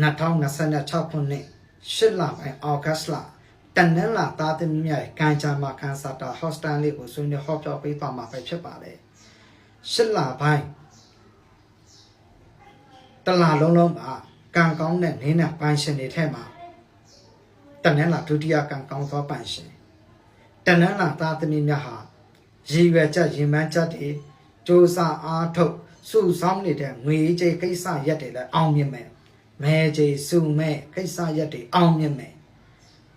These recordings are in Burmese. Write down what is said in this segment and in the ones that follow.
2026ခုနှစ်8လပိုင်းအောက်ဂတ်စ်လတနင်္လာသားသမီးများရဲ့ကံကြမ္မာကန်ဆာတာဟော့စတန်လေးကိုဆွေးနွေးဟောပြောပေးသွားမှာပဲဖြစ်ပါတယ်8လပိုင်းတလလုံးမှာကံကောင်းတဲ့နင်းနဲ့ပန်းရှင်တွေထဲမှာတနင်္လာဒုတိယကံကောင်းသောပန်းရှင်တနင်္လာသားသမီးများဟာရည်ရွယ်ချက်ရင်မှန်းချက်တွေစ조사အားထုတ်စုဆောင်းနေတဲ့ငွေကြေးကိစ္စရက်တွေလည်းအောင်မြင်မယ်မဲကြေးစုမဲ့ကိစ္စရက်တွေအောင်မြင်မယ်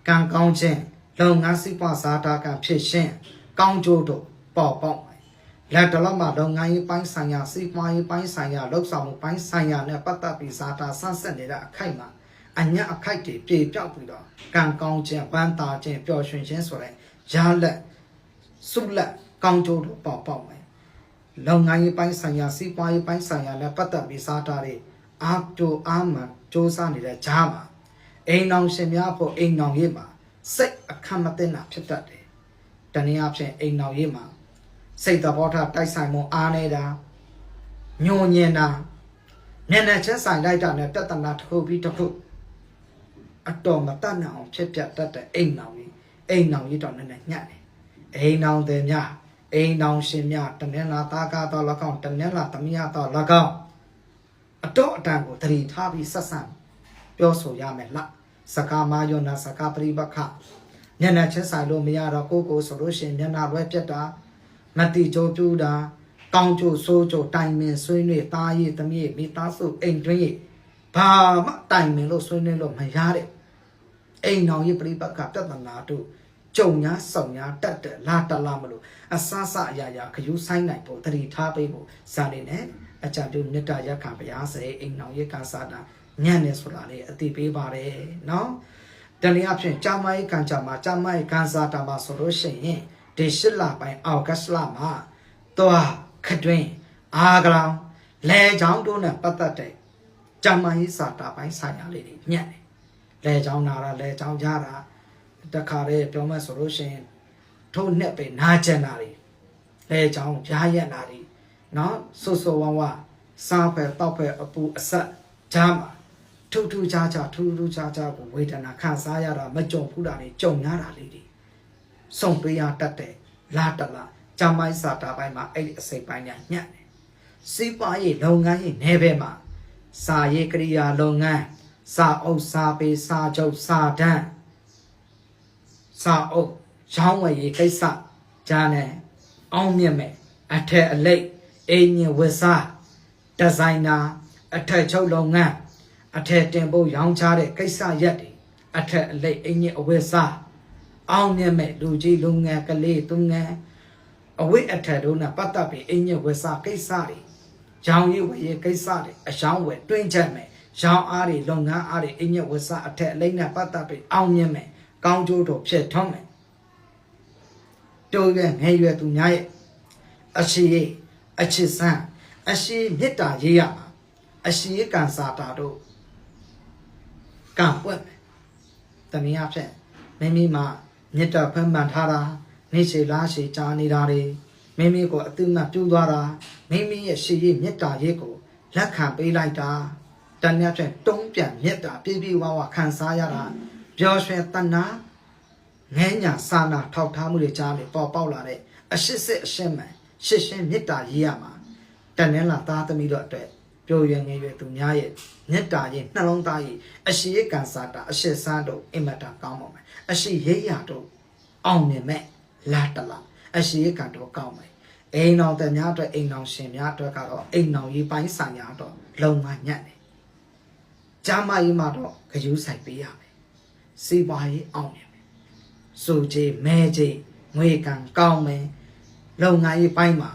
ကံကောင်းခြင်းလုပ်ငန်းစီးပွားစားတာကဖြစ်ရှင်ကောင်းကျိုးတို့ပေါ်ပေါက်မယ်လက်တော်မှာလုပ်ငန်းရေးပိုင်းဆိုင်ရာစီးပွားရေးပိုင်းဆိုင်ရာလှုပ်ဆောင်မှုပိုင်းဆိုင်ရာနဲ့ပတ်သက်ပြီးစားတာဆန်းဆက်နေတဲ့အခိုက်မှာအညအခိုက်တွေပြေပြောက်ပြီးတော့ကံကောင်းခြင်းပန်းတာခြင်းပျော်ရွှင်ခြင်းဆိုတဲ့ရလက်စုလက်ကောင်းကျိုးတို့ပေါ်ပေါက်မယ်လုပ်ငန်းရေးပိုင်းဆိုင်ရာစီးပွားရေးပိုင်းဆိုင်ရာနဲ့ပတ်သက်ပြီးစားတာတွေအားကြိုးအားမှန်စ조사နေတဲ့ဂျားမှာအိမ်အောင်ရှင်များဖို့အိမ်အောင်ရေးမှာစိတ်အခက်မသိတာဖြစ်တတ်တယ်။တနည်းအားဖြင့်အိမ်အောင်ရေးမှာစိတ်သဘောထားတိုက်ဆိုင်မှုအားနေတာညှို့ညင်တာမျက်နှာချက်ဆိုင်လိုက်တာနဲ့ပြဿနာတစ်ခုပြီးတစ်ခုအတော်မတတ်နိုင်အောင်ဖြစ်ပြတတ်တဲ့အိမ်အောင်ရေးတော့နည်းနည်းညံ့တယ်။အိမ်အောင်တဲ့များအိမ်အောင်ရှင်များတနင်္လာသားကားတော့၎င်းတနင်္လာသမီးရတော့၎င်းအတော့အတန်ကိုတတိထားပြီးဆက်ဆံပြောဆိုရမယ်လားစကားမယောနာစကားပရိပခမျက်နှာချင်းဆိုင်လို့မရတော့ကိုဆိုလို့ရှိရင်မျက်နှာလွဲပြတ်တာမတိကြိုးပြူတာကောင်းကျိုးဆိုးကျိုးတိုင်ပင်ဆွေးနွေးသားရည်သမီးမိသားစုအိမ်တွင်းရဘာမှတိုင်ပင်လို့ဆွေးနွေးလို့မရတဲ့အိမ်တော်ရေးပရိပခပြဿနာတို့ကြုံညာဆောင်ညာတက်တဲ့လာတလာမလို့အဆဆအရာရာခယူးဆိုင်နိုင်ဖို့တတိထားပေးဖို့ဇာနေနဲ့အကြံပြုမေတ္တာရက်ခံဗျာစေအိမ်တော်ရေးကစားတာညံ့နေဆိုတာလေအတိပေးပါတယ်နော်တနည်းအားဖြင့်ကြာမရေးခံကြမှာကြာမရေးခံစားတာမှာဆိုလို့ရှိရင်ဒီ8လပိုင်းအောက်ဂတ်စ်လမှာသွားခတွင်အားကလောင်လဲချောင်းတို့နဲ့ပတ်သက်တဲ့ကြာမရေးစာတာပိုင်းဆိုင်ရာလေးတွေညံ့တယ်လဲချောင်းနာတာလဲချောင်းကြတာတခါလေးပြောမှဆိုလို့ရှိရင်ထိုးနဲ့ပဲနာကျင်တာတွေလဲချောင်းပြားရက်တာတွေနော်ဆိုဆိုဝါဝါစားပဲတောက်ပဲအပူအဆက်ဂျားမှာထူးထူးခြားခြားကိုဝေဒနာခံစားရတာမကြုံဘူးတာတွေကြုံရတာလေးတွေစုံပေးရတတ်တဲ့လာတလာဂျာမိုင်းစာတာပိုင်းမှာအဲ့ဒီအစိပ်ပိုင်းညာညံ့တယ်စီးပွားရေးလုပ်ငန်းရေးနယ်ပယ်မှာစာရေးကရိယာလုပ်ငန်းစာအုပ်စာပေစာချုပ်စာတမ်းစာအုပ်ရောင်းဝယ်ရေးကိစ္စဂျာနဲ့အောင်မြင်မဲ့အထက်အလိပ်အင်းညဝစားဒီဇိုင်နာအထက်ချုပ်လုပ်ငန်းအထက်တင်ဖို့ရောင်းချတဲ့ကိစ္စရက်တွေအထက်အလိပ်အင်းညအဝစားအောင်မြင်မဲ့လူကြီးလူငယ်ကလေးသူငယ်အဝိအထက်တို့နဲ့ပတ်သက်ပြီးအင်းညဝစားကိစ္စတွေရောင်းရေးဝယ်ရေးကိစ္စတွေအရှောင်းဝယ်တွင်းချက်မဲ့ရောင်းအားတွေလုပ်ငန်းအားတွေအင်းညဝစားအထက်အလိပ်နဲ့ပတ်သက်ပြီးအောင်မြင်မဲ့ကောင်းကျိုးတို့ဖြစ်ထွန်းမယ်တိုးရွယ်ငယ်ရွယ်သူများရဲ့အရှိအချစ်ဆန်းအရှိမေတ္တာရေးရမှာအရှိကံစာတာတို့ကံပွက်မယ်တနည်းအားဖြင့်မိမိမှာမေတ္တာဖန်မှန်ထားတာနေရှိလားရှိကြာနေတာတွေမိမိကိုအတုမပြုသွားတာမိမိရဲ့ရှိရေးမေတ္တာရေးကိုလက်ခံပေးလိုက်တာတနည်းအားဖြင့်တုံးပြန်မေတ္တာပြည့်ပြည့်ဝဝခံစားရတာပျော်ရွှင်တဏှာငဲညာစာနာထောက်ထားမှုတွေကြားလေပေါ်ပေါက်လာတဲ့အရှိစစ်အရှင်းမှန်ရှစ်ရှင်းမေတ္တာရေးရမှာတန်နှင်းလာသားသမီးတို့အတွက်ပျော်ရွှင်ငယ်ရွယ်သူများရဲ့မေတ္တာရေးနှလုံးသားရေးအရှိကံစားတာအရှိစမ်းတို့အင်မတန်ကောင်းပါမယ်အရှိရေးရတို့အောင်မြင်မဲ့လာတလာအရှိကံတို့ကောင်းမယ်အိမ်တော်တဲ့များအတွက်အိမ်တော်ရှင်များအတွက်ကတော့အိမ်တော်ရေးပိုင်းဆိုင်ရာတော့လုံမညံ့တယ်ဂျာမကြီးမှာတော့ဂယူးဆိုင်ပေးရမယ်စီးပွားရေးအောင်မြင်မယ်စိုးကြီးမဲကြီးငွေကံကောင်းမယ်လုပ်ငန်းရေးပိုင်းမှာ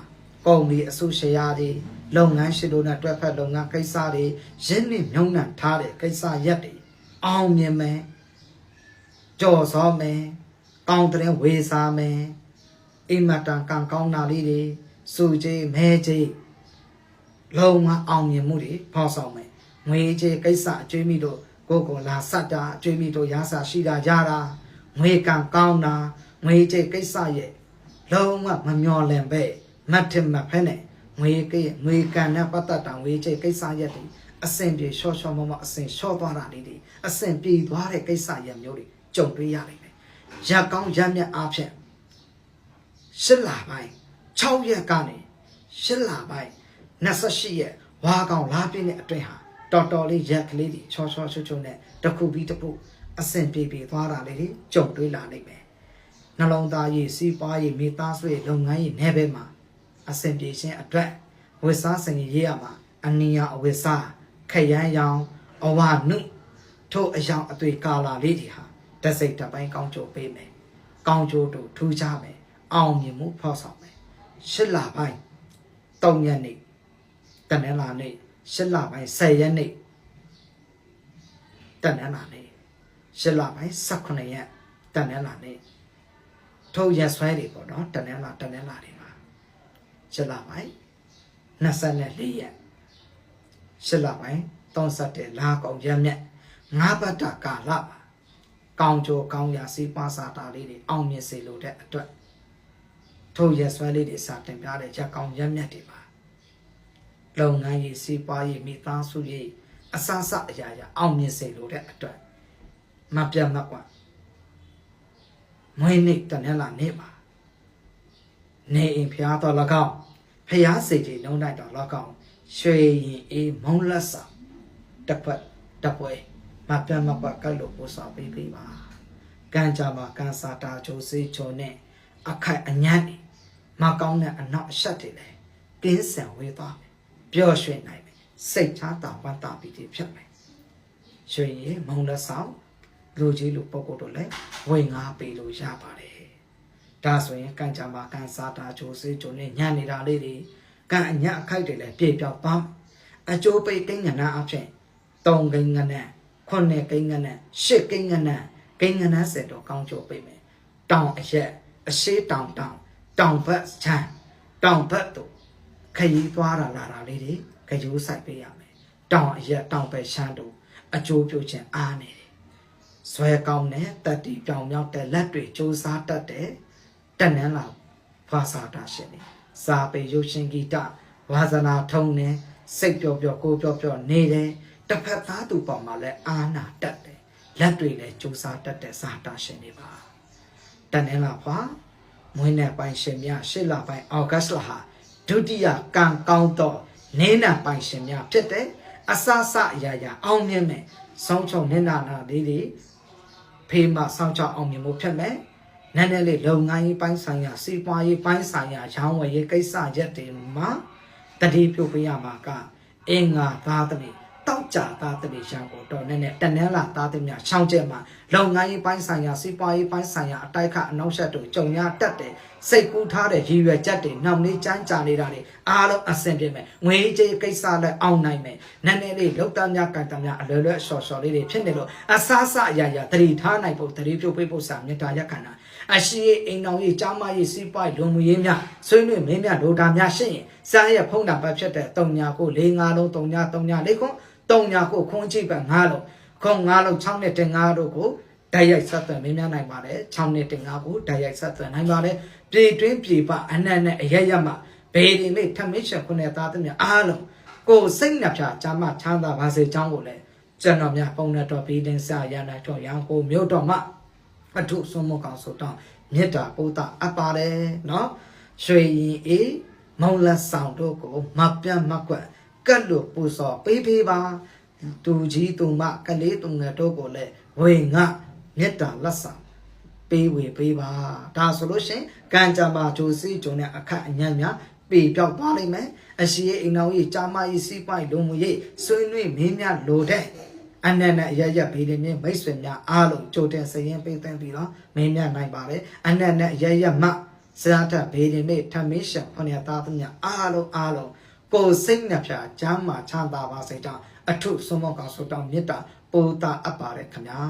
ကုမ္ပဏီအစုရှယ်ယာတွေလုပ်ငန်းရှင်တို့နဲ့တွဲဖက်လုပ်ငန်းကိစ္စတွေရင်းနှီးမြှုပ်နှံထားတဲ့ကိစ္စရက်တွေအောင်မြင်မယ်ကြော်စောမယ်ကောင်းတဲ့ဝေစားမယ်အိမ်မတန်ကံကောင်းတာလေးတွေစုကြီးမဲကြီးလုံမအောင်မြင်မှုတွေဖော်ဆောင်မယ်ငွေကြီးကိစ္စအကျွေးမိတို့ကိုလာဆက်တာအကျွေးမိတို့ရစာရှိတာရတာငွေကံကောင်းတာငွေကြီးကိစ္စရဲ့လုံးဝမမျော်လင့်ပဲမတ်ထမဖဲနဲ့ငွေကံနဲ့ပတ်သက်တာငွေကြေးကိစ္စရက်တွေ အစင်ပြေရှော့ရှော့မမအစင်ရှော့သွားတာလေးတွေအစင်ပြေသွားတဲ့ကိစ္စရမျိုးတွေကြုံတွေ့ရနိုင်တယ်ရက်ကောင်းရက်မြတ်အားဖြင့်8 လပိုင်း6 ရက်ကနေ8 လပိုင်း28 ရက်ဝါကောင်လာပြည့်တဲ့အတွင်းဟာတော်တော်လေးရက်ကလေးတွေချောချောချွတ်ချွတ်နဲ့တစ်ခုပြီးတစ်ခုအစင်ပြေပြေသွားတာလေးတွေကြုံတွေ့လာနိုင်မယ်နှလုံးသားရေးစီးပွားရေးမိသားစုရေးလုပ်ငန်းရေးနယ်ပယ်မှာအစင်ပြေခြင်းအတွက်ဝိစားစင်ရေးရမှာအနိယအဝိစားခရမ်းရောင်အဝနုထို့အယောင်အသွေးကာလာလေးတွေဟာတစိတ်တပိုင်းကောင်းကျိုးပေးမယ်ကောင်းကျိုးတို့ထူးခြားမယ်အောင်မြင်မှုဖော်ဆောင်မယ်8 လပိုင်း3 ရက်နေ့တနင်္လာနေ့8 လပိုင်း10 ရက်နေ့တနင်္လာနေ့8 လပိုင်း18 ရက်တနင်္လာနေ့ထို့ရက်စွဲတွေပေါ့နော်တနင်္လာတွေမှာ8 လပိုင်း24 ရက်8 လပိုင်း31လာကောင်ရက်မြတ်9 ပတ်တာကာလပါကောင်းကျိုးကောင်းရာစီးပွားစာတာလေးတွေအောင်မြင်စေလိုတဲ့အတွက်ထို့ရက်စွဲလေးတွေစာတင်ပြတဲ့ရက်ကောင်းရက်မြတ်တွေပါလုပ်ငန်းရေးစီးပွားရေးမိသားစုရေးအစစအရာရာအောင်မြင်စေလိုတဲ့အတွက်မပြတ်မကွာမွေးနေ့တနင်္လာနေ့ပါနေအိမ်ဖျားတော်၎င်းဖျားစေကြီးလုံးလိုက်တော်၎င်းရွှေရင်အေးမုံလက်စာတစ်ဖက်တစ်ပွဲမပြတ်မကွာကတ်လို့ပို့ဆောင်ပေးပါကံကြမှာကံစာတာချိုးစေးချိုးနဲ့အခိုက်အညံ့နေမကောင်းတဲ့အနောက်အရှက်တွေလည်းကင်းစင်ဝေးသွားမယ်ပျော်ရွှင်နိုင်မယ်စိတ်ချတာဝမ်းသာပြီးဖြစ်မယ်ရွှေရင်မုံလက်ဆောင်လူကြီးလူပုဂ္ဂိုလ်တို့လည်းဝေငါပေးလို့ရပါတယ်ဒါဆိုရင်ကံကြမှာကံစာတာချိုးစေးချိုးနဲ့ညံ့နေတာလေးတွေကံအညံ့အခိုက်တွေလည်းပြေပြောက်သွားအကျိုးပိတ်ကိန်းကဏ္ဍအဖြစ်3 ကိန်းကဏ္ဍ9 ကိန်းကဏ္ဍ10 ကိန်းကဏ္ဍကိန်းကဏ္ဍ10တော့ကောင်းကျိုးပိတ်မယ်တောင်အရက်အရှိတောင်ဘက်ချမ်းတောင်ဘက်တို့ခရီးသွားလာတာလေးတွေခရီးဆိုင်ပေးရမယ်တောင်အရက်တောင်ဘက်ချမ်းတို့အကျိုးပြုခြင်းအားနေတယ်ဇွဲကောင်းတဲ့တတိပြောင်မြောက်တဲ့လက်တွေစူးစားတတ်တဲ့တဏ္ဍန်လာဘာသာတာရှင်နေစာပေရုပ်ရှင်ဂီတဝါသနာထုံးနေစိတ်ပျော်ပျော်ကိုပျော်ပျော်နေတယ်တစ်ဖက်သားသူပေါ်မှာလည်းအာနာတတ်တယ်လက်တွေလည်းစူးစားတတ်တဲ့စာတာရှင်နေပါတဏ္ဍန်လာပါမွေးနေ့ပိုင်းရှင်များ8 လပိုင်းအောက်ဂတ်လဟာဒုတိယကံကောင်းသောနေနံပိုင်းရှင်များဖြစ်တဲ့အစစအရာရာအောင်မြင်မယ်ဆောင်းချုံနေနာလေးတွေဖေးမဆောင်းချအောင်မြင်မှုဖြစ်မယ်နည်းနည်းလေးလုပ်ငန်းရေးပိုင်းဆိုင်ရာစီးပွားရေးပိုင်းဆိုင်ရာရောင်းဝယ်ရေးကိစ္စရက်တွေမှာတတိပြုပေးရမှာကအင်္ဂါသားသမီးတောက်ကြသားသမီးရံကိုတော့နည်းနည်းတနန်းလာသားသမီးများရှောင်းကျက်မှာလုပ်ငန်းရေးပိုင်းဆိုင်ရာစီးပွားရေးပိုင်းဆိုင်ရာအတိုက်ခအနောက်ဆက်တို့ကြုံရတတ်တယ်စိတ်ကူးထားတဲ့ရည်ရွယ်ချက်တွေနောက်လေးကြမ်းကြာနေတာတွေအားလုံးအဆင်ပြေမယ်ငွေကြေးကိစ္စလည်းအောင်နိုင်မယ်နည်းနည်းလေးလောက်တမ်းများကန်တမ်းများအလွယ်လွယ်ရှော့လေးတွေဖြစ်နေလို့အဆအဆအရာရာတတိထားနိုင်ဖို့တတိပြုပေးဖို့စာမေတ္တာရက်ခန္ဓာအရှိအိမ်တော်ရေးကြားမရေးစီးပွားရေးလူမှုရေးများဆွေးနွေးမင်းများဒိုတာများရှင်းရင်စားရဖုံးတာပတ်ဖြစ်တဲ့3 ညာကို4 5လုံး3 ညာ3 ညာ4ခွန်း3 ညာကိုခွန်းချိပတ်5လုံးခွန်း5လုံး6နဲ့5တို့ကိုဓာတ်ရိုက်ဆက်သွယ်မင်းများနိုင်ပါတယ်6နဲ့5ကိုဓာတ်ရိုက်ဆက်သွယ်နိုင်ပါတယ်ပြေတွင်းပြေပအနက်နဲ့အရရမဘေးဒီမိထမင်းချက်ခုနဲ့သားသမီးအားလုံးကိုစိတ်နှပြချမ်းမချမ်းသာပါစေချောင်းကိုလည်းကျွန်တော်များပုံနဲ့တော့ပြီးတင်စာရနာတော့ရန်ကိုမြို့တော်မှာအထုဆုံးမကောင်ဆိုတော့မေတ္တာပို့တာအပ်ပါတယ်နော်ရွှေရင်အေးမောင်လက်ဆောင်တို့ကိုမပြတ်မကွက်ကတ်လို့ပူစော်ပေးပါသူကြီးသူမကလေးသူငယ်တို့ကိုလည်းဝေငါမေတ္တာလက်ဆောင်ပေးဝေပေးပါဒါဆိုလို့ရှင်ကံကြမ္မာဂျိုစီဂျုံနဲ့အခက်အညံ့များပေပြောက်သွားလိမ့်မယ်အရှိအိမ်တော်ကြီးကြာမကြီးစီးပွားရေးလူမှုရေးဆွေးနွေးမင်းများလိုတဲ့အနက်နဲ့ရရဘေးတွေမိတ်ဆွေများအားလုံးကြိုတင်စရင်ပေးသိမ်းပြီးတော့မင်းများနိုင်ပါတယ်အနက်နဲ့ရရမစရာထဘေးတွေမိထမင်းရှောခொနဲ့သားသမီးအားလုံးကိုစိတ်နှပြချမ်းသာပါစေကြောင်းအထုဆုံးမကောင်ဆိုတော့မေတ္တာပို့တာအပ်ပါတယ်ခင်ဗျာ